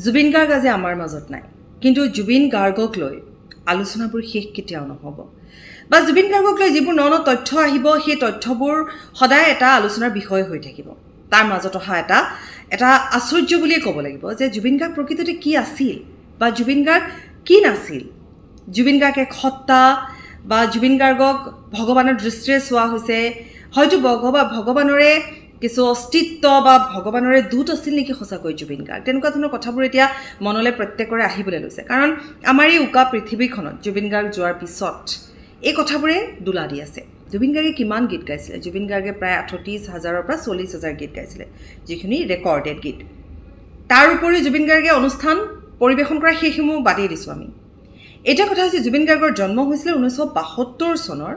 জুবিন গাৰ্গ আজি আমাৰ মাজত নাই, কিন্তু জুবিন গাৰ্গক লৈ আলোচনাবোৰ শেষ কেতিয়াও নহ'ব বা জুবিন গাৰ্গক লৈ যিবোৰ ন তথ্য আহিব সেই তথ্যবোৰ সদায় এটা আলোচনাৰ বিষয় হৈ থাকিব। তাৰ মাজত অহা এটা আশ্চৰ্য বুলিয়ে ক'ব লাগিব যে জুবিন গাৰ্গ প্ৰকৃততে কি আছিল বা জুবিন গাৰ্গ কি নাছিল। জুবিন গাৰ্গ এক সত্তা বা জুবিন গাৰ্গক ভগৱানৰ দৃষ্টিৰে চোৱা হৈছে, হয়তো ভগৱানৰে কিছু অস্তিত্ব বা ভগৱানৰে দূত আছিল নেকি সঁচাকৈ জুবিন গাৰ্গ। তেনেকুৱা ধৰণৰ কথাবোৰ এতিয়া মনলৈ প্ৰত্যেকৰে আহিবলৈ লৈছে, কাৰণ আমাৰ এই উকা পৃথিৱীখনত জুবিন গাৰ্গ যোৱাৰ পিছত এই কথাবোৰে দোলা দি আছে। জুবিন গাৰ্গে কিমান গীত গাইছিলে? জুবিন গাৰ্গে প্ৰায় 38,000-ৰ পৰা 40,000 গীত গাইছিলে, যিখিনি ৰেকৰ্ডেড গীত। তাৰ উপৰিও জুবিন গাৰ্গে অনুষ্ঠান পৰিৱেশন কৰা সেইসমূহ বাদেই দিছোঁ আমি। এটা কথা হৈছে, জুবিন গাৰ্গৰ জন্ম হৈছিলে 1972 চনৰ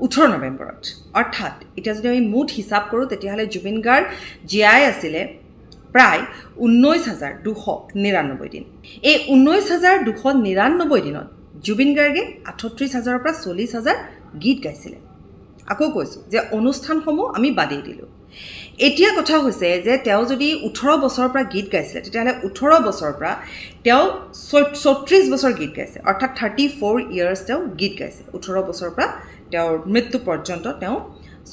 18 নৱেম্বৰত। অৰ্থাৎ এতিয়া যদি আমি মুঠ হিচাপ কৰোঁ তেতিয়াহ'লে জুবিন গাৰ্গ জীয়াই আছিলে প্ৰায় 19,299 দিন। এই 19,299 দিনত জুবিন গাৰ্গে 38,000-ৰ পৰা 40,000 গীত গাইছিলে। আকৌ কৈছোঁ যে অনুষ্ঠানসমূহ আমি বাদেই দিলোঁ। এতিয়া কথা হৈছে যে তেওঁ যদি 18 বছৰৰ পৰা গীত গাইছিলে, তেতিয়াহ'লে 18 বছৰৰ পৰা তেওঁ 34 বছৰ গীত গাইছে, অৰ্থাৎ 34 ইয়াৰ্ছ তেওঁ গীত গাইছে। 18 বছৰৰ পৰা তেওঁৰ মৃত্যু পৰ্যন্ত তেওঁ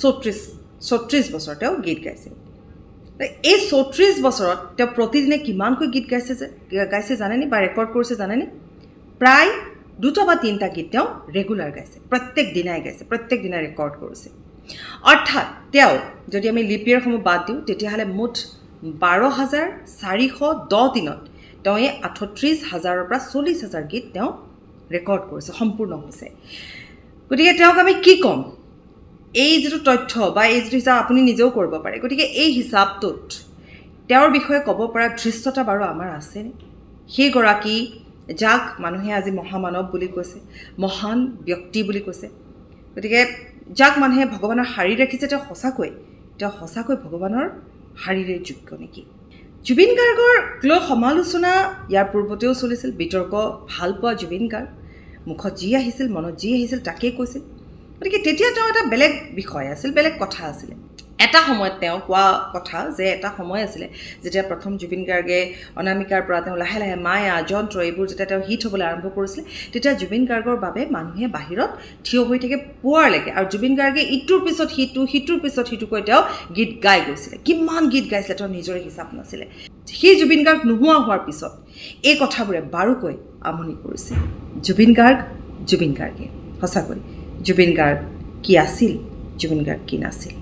34 বছৰ তেওঁ গীত গাইছে। এই 34 বছৰত তেওঁ প্ৰতিদিনে কিমানকৈ গীত গাইছে জানেনে, বা ৰেকৰ্ড কৰিছে জানেনে? প্ৰায় 2 বা 3টা গীত তেওঁ ৰেগুলাৰ গাইছে, প্ৰত্যেক দিনাই গাইছে, প্ৰত্যেক দিনাই ৰেকৰ্ড কৰিছে। অৰ্থাৎ তেওঁ যদি আমি লিপ ইয়েৰসমূহ বাদ দিওঁ তেতিয়াহ'লে মুঠ 12,410 দিনত তেওঁ এই 38,000-ৰ পৰা 40,000 গীত তেওঁ ৰেকৰ্ড কৰিছে, সম্পূৰ্ণ হৈছে। গতিকে তেওঁক আমি কি ক'ম? এই যিটো তথ্য বা এই যিটো হিচাপ আপুনি নিজেও কৰিব পাৰে। গতিকে এই হিচাপটোত তেওঁৰ বিষয়ে ক'ব পৰা ধৃষ্টতা বাৰু আমাৰ আছেনে? সেইগৰাকী যাক মানুহে আজি মহামানৱ বুলি কৈছে, মহান ব্যক্তি বুলি কৈছে, গতিকে যাক মানুহে ভগৱানৰ শাৰী ৰাখিছে, তেওঁ সঁচাকৈ ভগৱানৰ শাৰীৰে যোগ্য নেকি? জুবিন গাৰ্গৰ লৈ সমালোচনা ইয়াৰ পূৰ্বতেও চলিছিল। বিতৰ্ক ভাল পোৱা জুবিন গাৰ্গ, মুখত যি আহিছিল, মনত যি আহিছিল তাকেই কৈছিল। গতিকে তেতিয়া তেওঁ এটা বেলেগ বিষয় আছিল, বেলেগ কথা আছিলে। এটা সময়ত তেওঁ কোৱা কথা যে এটা সময় আছিলে যেতিয়া প্ৰথম জুবিন গাৰ্গে অনামিকাৰ পৰা তেওঁ লাহে লাহে মায়া, যন্ত্ৰ এইবোৰ যেতিয়া তেওঁ হিট হ'বলৈ আৰম্ভ কৰিছিলে, তেতিয়া জুবিন গাৰ্গৰ বাবে মানুহে বাহিৰত থিয় হৈ থাকে পুৱাৰলৈকে, আৰু জুবিন গাৰ্গে ইটোৰ পিছত সিটোৰ পিছত সিটোকৈ তেওঁ গীত গাই গৈছিলে। কিমান গীত গাইছিলে তেওঁৰ নিজৰে হিচাপ নাছিলে। সেই জুবিন গাৰ্গ নোহোৱা হোৱাৰ পিছত এই কথাবোৰে বাৰুকৈ আমনি কৰিছে। জুবিন গাৰ্গে সঁচাকৈ জুবিন গাৰ্গ কি আছিল, জুবিন গাৰ্গ কি নাছিল।